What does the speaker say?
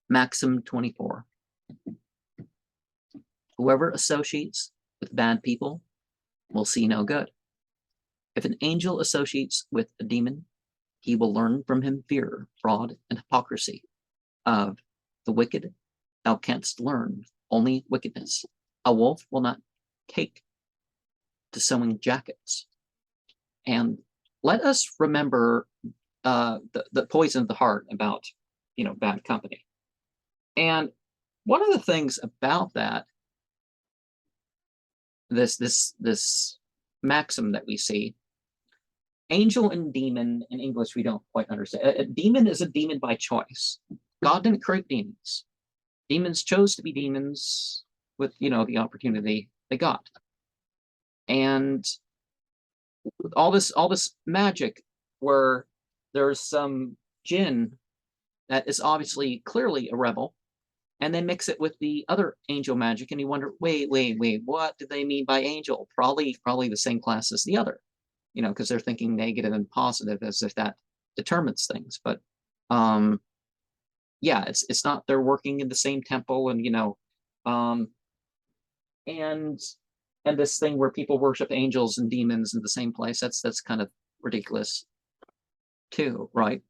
Maxim 24. Whoever associates with bad people will see no good. If an angel associates with a demon, he will learn from him fear, fraud, and hypocrisy. Of the wicked, thou canst learn only wickedness. A wolf will not take to sewing jackets. And let us remember the poison of the heart about, bad company. And one of the things about that, this maxim that we see, angel and demon in English, we don't quite understand. A demon is a demon by choice. God didn't create demons. Demons chose to be demons with, the opportunity they got. And all this magic where there's some jinn that is obviously clearly a rebel, and then mix it with the other angel magic, and you wonder, wait, what do they mean by angel? Probably the same class as the other, because they're thinking negative and positive as if that determines things. But yeah, it's not. They're working in the same temple, and and this thing where people worship angels and demons in the same place. That's kind of ridiculous too, right?